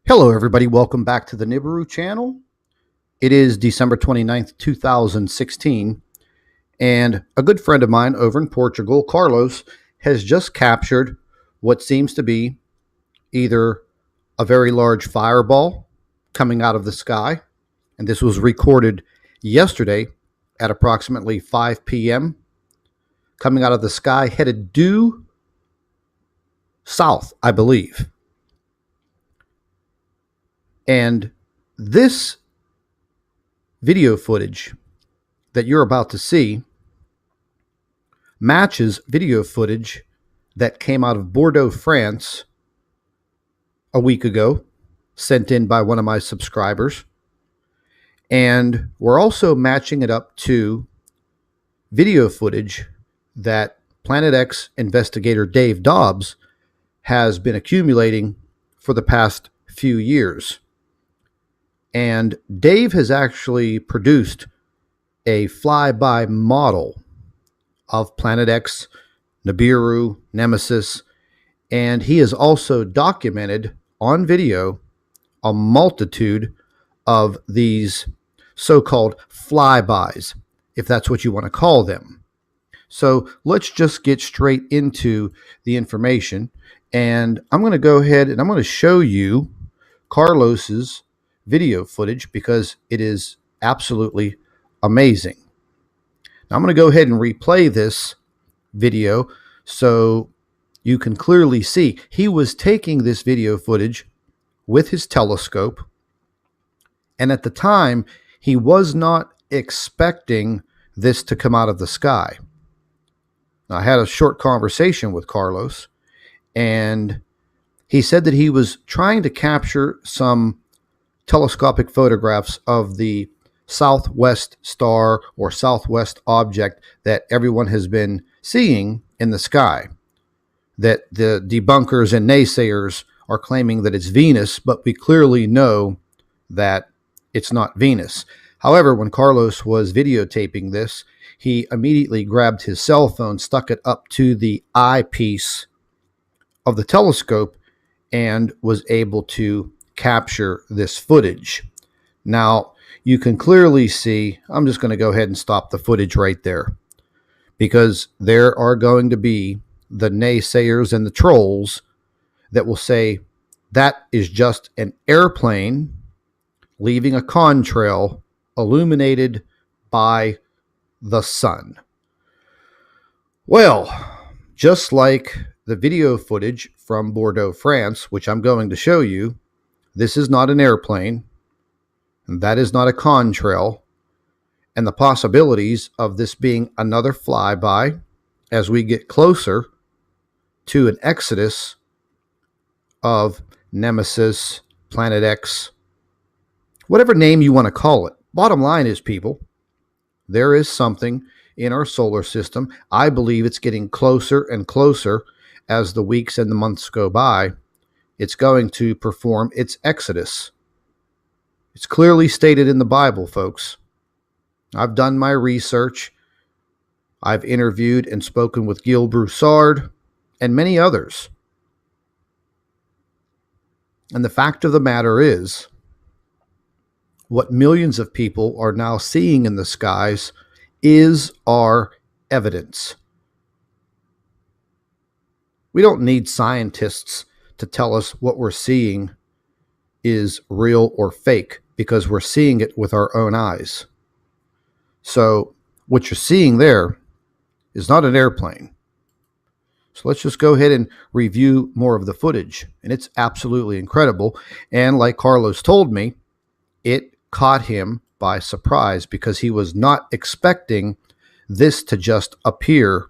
Hello, everybody. Welcome back to the Nibiru channel. It is December 29th, 2016, and a good friend of mine over in Portugal, Carlos, has just captured what seems to be either a very large fireball coming out of the sky, and this was recorded yesterday at approximately 5 p.m., coming out of the sky, headed due south, I believe. And this video footage that you're about to see matches video footage that came out of Bordeaux, France a week ago, sent in by one of my subscribers. And we're also matching it up to video footage that Planet X investigator Dave Dobbs has been accumulating for the past few years. And Dave has actually produced a flyby model of Planet X, Nibiru, Nemesis, and he has also documented on video a multitude of these so-called flybys, if that's what you want to call them. So let's just get straight into the information, and I'm going to go ahead and I'm going to show you Carlos's video footage because it is absolutely amazing. Now I'm going to go ahead and replay this video so you can clearly see he was taking this video footage with his telescope, and at the time he was not expecting this to come out of the sky. Now, I had a short conversation with Carlos, and he said that he was trying to capture some telescopic photographs of the southwest star or southwest object that everyone has been seeing in the sky, that the debunkers and naysayers are claiming that it's Venus, but we clearly know that it's not Venus. However, when Carlos was videotaping this, he immediately grabbed his cell phone, stuck it up to the eyepiece of the telescope, and was able to capture this footage. Now, you can clearly see, I'm just going to go ahead and stop the footage right there, because there are going to be the naysayers and the trolls that will say that is just an airplane leaving a contrail illuminated by the sun. Well, just like the video footage from Bordeaux, France, which I'm going to show you, this is not an airplane, and that is not a contrail, and the possibilities of this being another flyby as we get closer to an exodus of Nemesis, Planet X, whatever name you want to call it. Bottom line is, people, there is something in our solar system. I believe it's getting closer and closer as the weeks and the months go by. It's going to perform its exodus. It's clearly stated in the Bible, folks. I've done my research. I've interviewed and spoken with Gil Broussard and many others. And the fact of the matter is, what millions of people are now seeing in the skies is our evidence. We don't need scientists to tell us what we're seeing is real or fake, because we're seeing it with our own eyes. So what you're seeing there is not an airplane. So let's just go ahead and review more of the footage. And it's absolutely incredible. And like Carlos told me, it caught him by surprise because he was not expecting this to just appear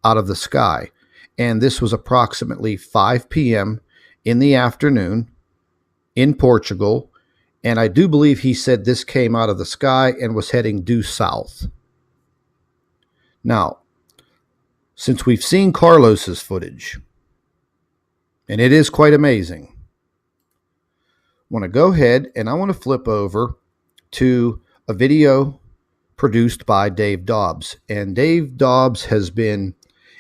out of the sky. And this was approximately 5 p.m. in the afternoon in Portugal. And I do believe he said this came out of the sky and was heading due south. Now, since we've seen Carlos's footage, and it is quite amazing, I want to go ahead and I want to flip over to a video produced by Dave Dobbs. And Dave Dobbs has been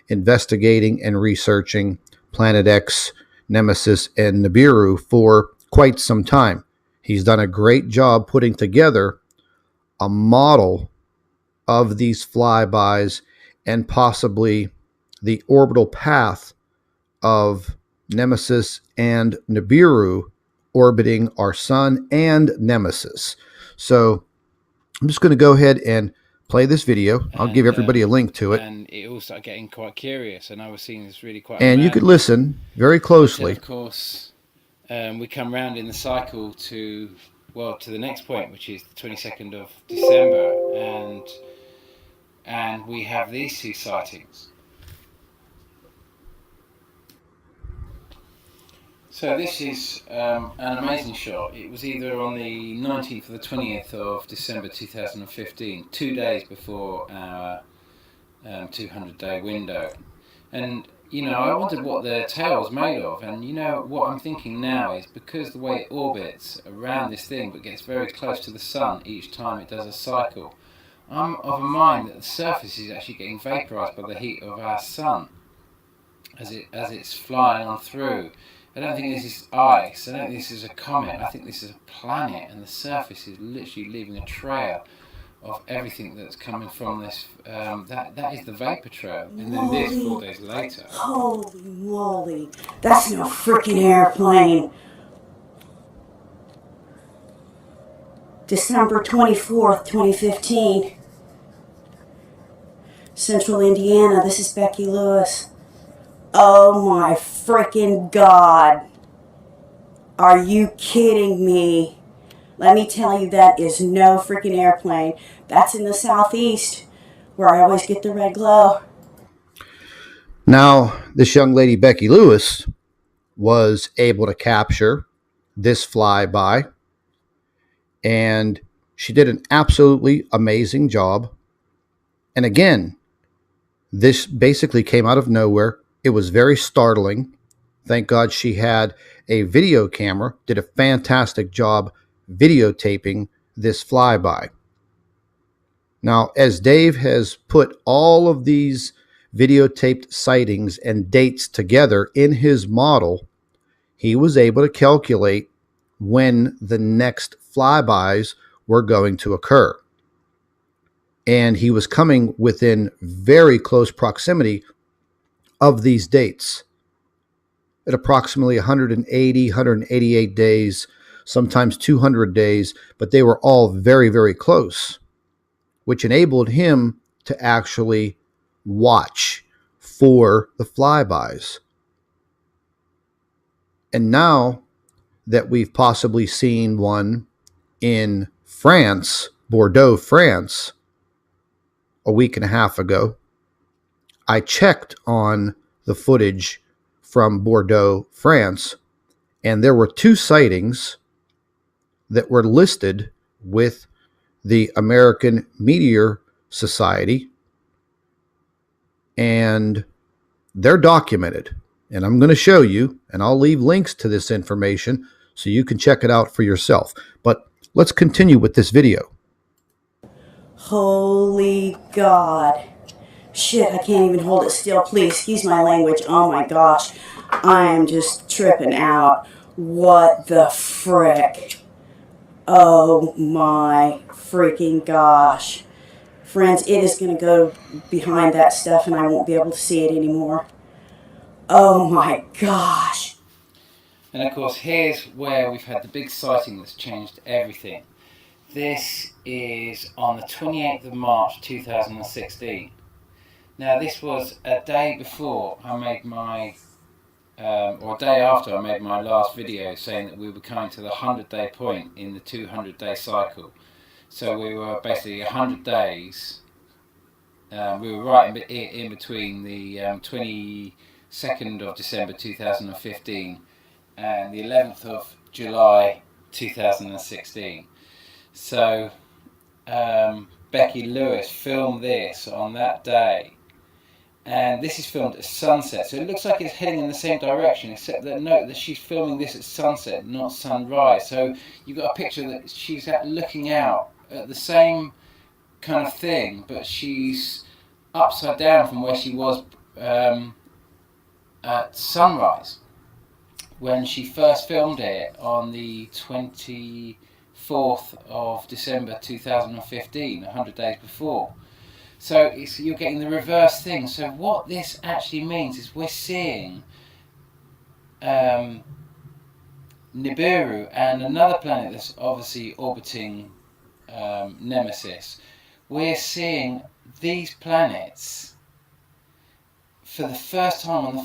investigating and researching Planet X, Nemesis and Nibiru for quite some time. He's done a great job putting together a model of these flybys and possibly the orbital path of Nemesis and Nibiru orbiting our sun and Nemesis. So I'm just going to go ahead and play this video. I'll give everybody a link to it. And it all started getting quite curious, and I was seeing this really quite. And you could listen very closely. Until, of course, we come round in the cycle to the next point, which is the 22nd of December, and we have these two sightings. So this is an amazing shot. It was either on the 19th or the 20th of December 2015, 2 days before our 200-day window. And, I wondered what the tail was made of. And, what I'm thinking now is because the way it orbits around this thing but gets very close to the sun each time it does a cycle, I'm of a mind that the surface is actually getting vaporized by the heat of our sun as it's flying on through. I don't think this is ice, I don't think this is a comet, I think this is a planet, and the surface is literally leaving a trail of everything that's coming from this. That is the vapor trail. And then this 4 days later. Holy moly, that's no freaking airplane. December 24th, 2015. Central Indiana, this is Becky Lewis. Oh my freaking God. Are you kidding me? Let me tell you, that is no freaking airplane. That's in the southeast, where I always get the red glow. Now, this young lady, Becky Lewis, was able to capture this flyby, and she did an absolutely amazing job. And again, this basically came out of nowhere. It was very startling. Thank God she had a video camera, did a fantastic job videotaping this flyby. Now, as Dave has put all of these videotaped sightings and dates together in his model, he was able to calculate when the next flybys were going to occur. And he was coming within very close proximity of these dates at approximately 180, 188 days, sometimes 200 days, but they were all very, very close, which enabled him to actually watch for the flybys. And now that we've possibly seen one in France, Bordeaux, France, a week and a half ago, I checked on the footage from Bordeaux, France, and there were two sightings that were listed with the American Meteor Society, and they're documented. And I'm going to show you, and I'll leave links to this information so you can check it out for yourself. But let's continue with this video. Holy God. Shit, I can't even hold it still. Please, excuse my language. Oh my gosh. I am just tripping out. What the frick? Oh my freaking gosh. Friends, it is going to go behind that stuff and I won't be able to see it anymore. Oh my gosh. And of course, here's where we've had the big sighting that's changed everything. This is on the 28th of March 2016. Now, this was a day before I made my, or a day after I made my last video saying that we were coming to the 100-day point in the 200-day cycle. So we were basically 100 days. We were right in between the 22nd of December 2015 and the 11th of July 2016. So Becky Lewis filmed this on that day, and this is filmed at sunset, so it looks like it's heading in the same direction, except that note that she's filming this at sunset, not sunrise. So you've got a picture that she's looking out at the same kind of thing, but she's upside down from where she was at sunrise. when she first filmed it on the 24th of December 2015, 100 days before. So you're getting the reverse thing. So what this actually means is we're seeing Nibiru and another planet that's obviously orbiting Nemesis. We're seeing these planets for the first time on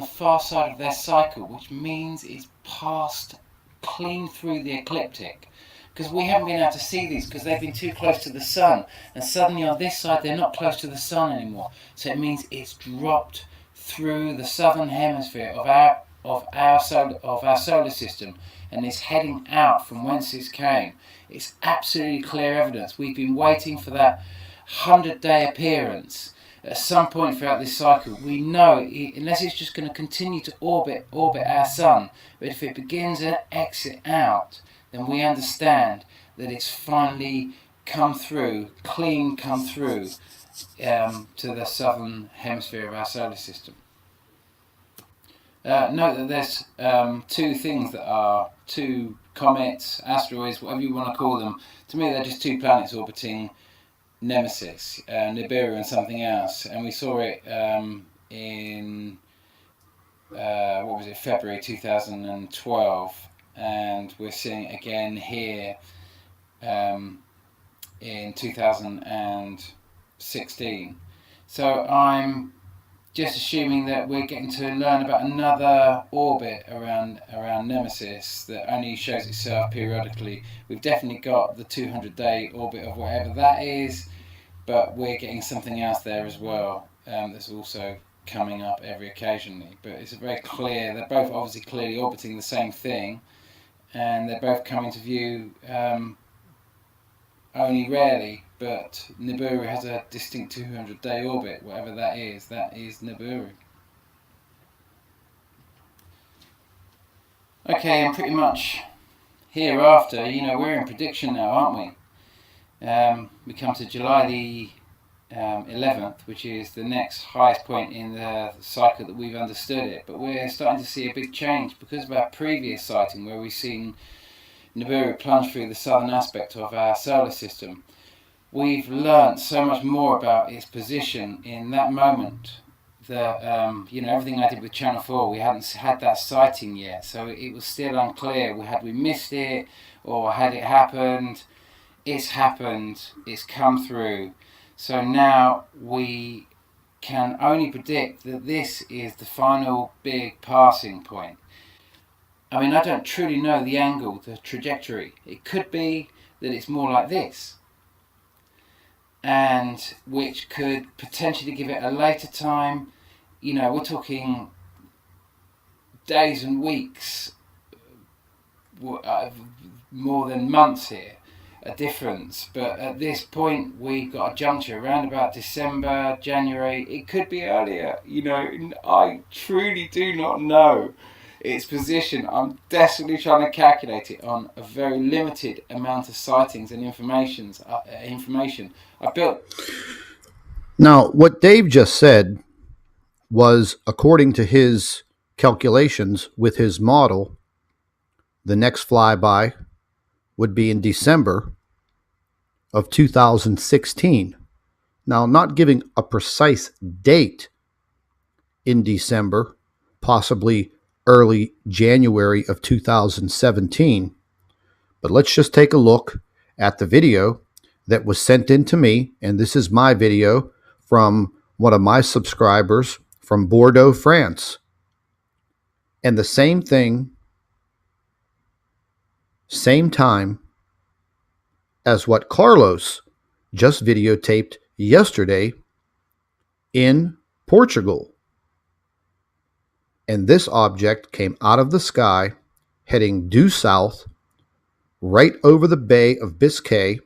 the far side of their cycle, which means it's passed clean through the ecliptic. Because we haven't been able to see these because they've been too close to the sun, and suddenly on this side they're not close to the sun anymore. So it means it's dropped through the southern hemisphere of our solar system, and it's heading out from whence it came. It's absolutely clear evidence. We've been waiting for that 100-day appearance at some point throughout this cycle. We know unless it's just going to continue to orbit our sun, but if it begins an exit out, then we understand that it's finally come through to the southern hemisphere of our solar system. Note that there's two things that are two comets, asteroids, whatever you want to call them. To me, they're just two planets orbiting Nemesis, Nibiru, and something else. And we saw it in February 2012, and we're seeing it again here in 2016. So I'm just assuming that we're getting to learn about another orbit around Nemesis that only shows itself periodically. We've definitely got the 200-day orbit of whatever that is, but we're getting something else there as well that's also coming up every occasionally. But it's very clear, they're both obviously clearly orbiting the same thing, and they're both coming to view only rarely, but Nibiru has a distinct 200-day orbit, whatever that is Nibiru. Okay, and pretty much hereafter, we're in prediction now, aren't we? We come to July the 11th, which is the next highest point in the cycle that we've understood it, but we're starting to see a big change because of our previous sighting where we've seen Nibiru plunge through the southern aspect of our solar system. We've learnt so much more about its position in that moment that, everything I did with Channel 4, we hadn't had that sighting yet, so it was still unclear. Had we missed it, or had it happened? It's happened, it's come through. So now we can only predict that this is the final big passing point. I mean, I don't truly know the angle, the trajectory. It could be that it's more like this, and which could potentially give it a later time. We're talking days and weeks, more than months here, a difference. But at this point, we've got a juncture around about December, January. It could be earlier. I truly do not know its position. I'm desperately trying to calculate it on a very limited amount of sightings and information I built. Now, what Dave just said was, according to his calculations with his model, the next flyby would be in December of 2016. Now, not giving a precise date in December, possibly early January of 2017. But let's just take a look at the video that was sent in to me, and this is my video from one of my subscribers from Bordeaux, France. And the same thing, same time as what Carlos just videotaped yesterday in Portugal. And this object came out of the sky, heading due south, right over the Bay of Biscay.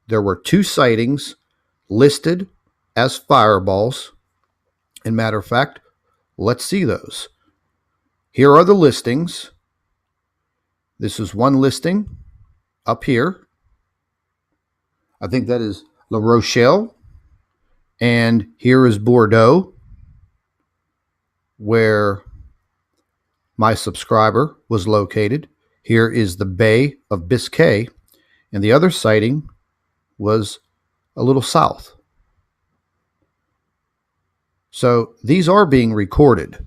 There were 2 sightings listed as fireballs. And matter of fact, let's see those. Here are the listings. This is one listing up here. I think that is La Rochelle. And here is Bordeaux, where my subscriber was located. Here is the Bay of Biscay, and the other sighting was a little south. So these are being recorded.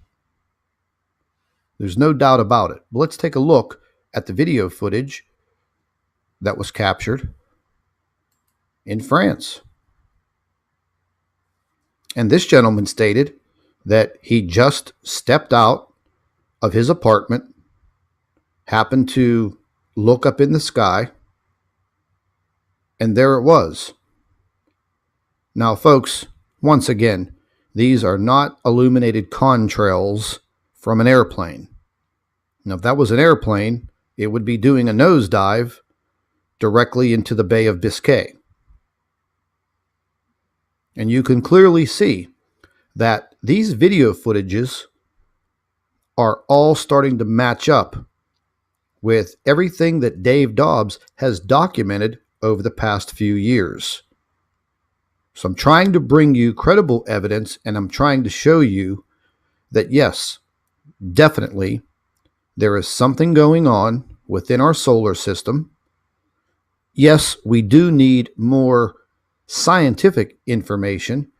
There's no doubt about it. But let's take a look at the video footage that was captured in France. And this gentleman stated that he just stepped out of his apartment, happened to look up in the sky, and there it was. Now, folks, once again, these are not illuminated contrails from an airplane. Now, if that was an airplane, it would be doing a nosedive directly into the Bay of Biscay. And you can clearly see that these video footages are all starting to match up with everything that Dave Dobbs has documented over the past few years. So I'm trying to bring you credible evidence, and I'm trying to show you that yes, definitely, there is something going on within our solar system. Yes, we do need more scientific information.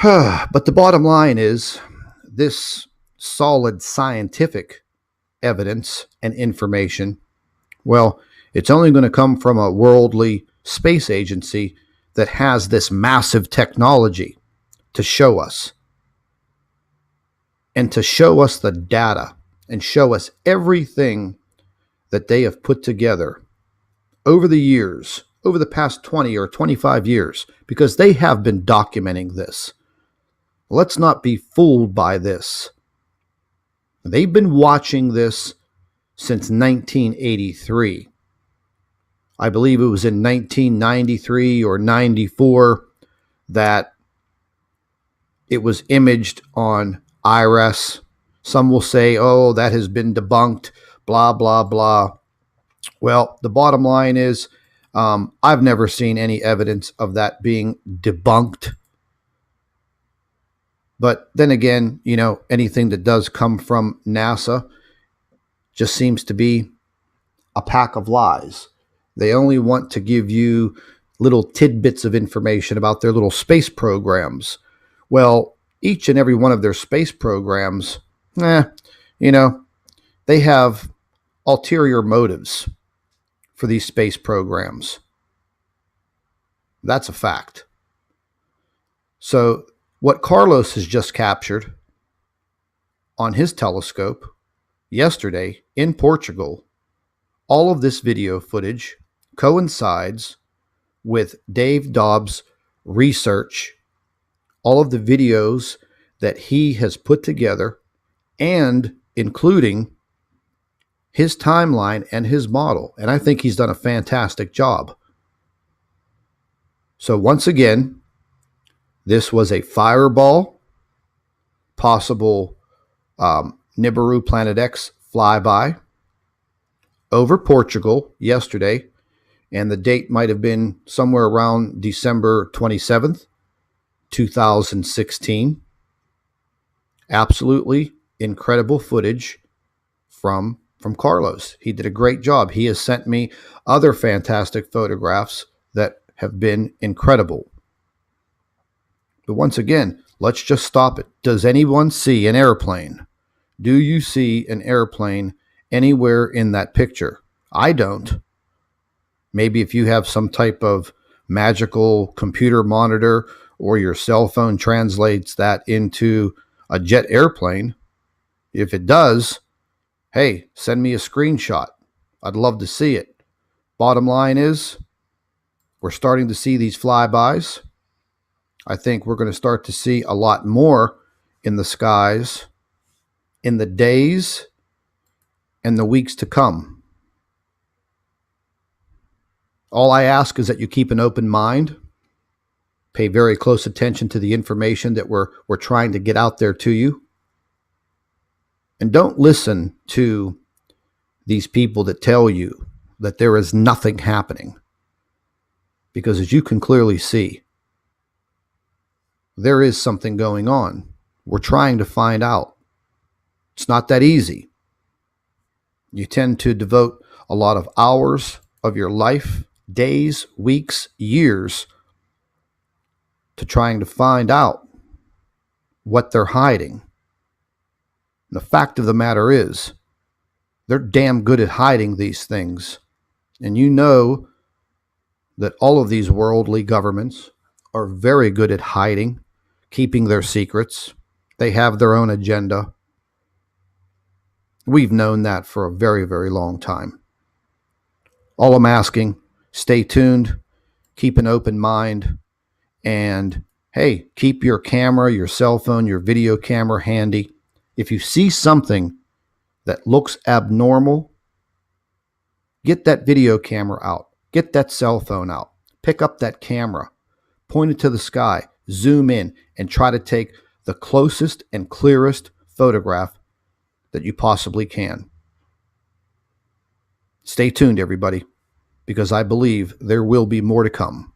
But the bottom line is this solid scientific evidence and information, well, it's only going to come from a worldly space agency that has this massive technology to show us. And to show us the data and show us everything that they have put together over the years, over the past 20 or 25 years, because they have been documenting this. Let's not be fooled by this. They've been watching this since 1983. I believe it was in 1993 or 94 that it was imaged on IRS. Some will say, oh, that has been debunked, blah, blah, blah. Well, the bottom line is I've never seen any evidence of that being debunked. But then again, you know, anything that does come from NASA just seems to be a pack of lies. They only want to give you little tidbits of information about their little space programs. Well, each and every one of their space programs, you know, they have ulterior motives for these space programs. That's a fact. So what Carlos has just captured on his telescope yesterday in Portugal, all of this video footage coincides with Dave Dobbs' research, all of the videos that he has put together, and including his timeline and his model. And I think he's done a fantastic job. So once again, this was a fireball, possible Nibiru Planet X flyby over Portugal yesterday, and the date might have been somewhere around December 27th, 2016. Absolutely incredible footage from Carlos. He did a great job. He has sent me other fantastic photographs that have been incredible. But once again, let's just stop it. Does anyone see an airplane? Do you see an airplane anywhere in that picture? I don't. Maybe if you have some type of magical computer monitor or your cell phone translates that into a jet airplane. If it does, hey, send me a screenshot. I'd love to see it. Bottom line is, we're starting to see these flybys. I think we're going to start to see a lot more in the skies in the days and the weeks to come. All I ask is that you keep an open mind, pay very close attention to the information that we're trying to get out there to you, and don't listen to these people that tell you that there is nothing happening. Because as you can clearly see, there is something going on. We're trying to find out It's not that easy. You tend to devote a lot of hours of your life, days, weeks, years, to trying to find out what they're hiding. And the fact of the matter is, they're damn good at hiding these things. And you know that all of these worldly governments are very good at hiding, keeping their secrets. They have their own agenda. We've known that for a very, very long time. All I'm asking, stay tuned, keep an open mind, and hey, keep your camera, your cell phone, your video camera handy. If you see something that looks abnormal, get that video camera out. Get that cell phone out. Pick up that camera. Point it to the sky. Zoom in and try to take the closest and clearest photograph that you possibly can. Stay tuned, everybody, because I believe there will be more to come.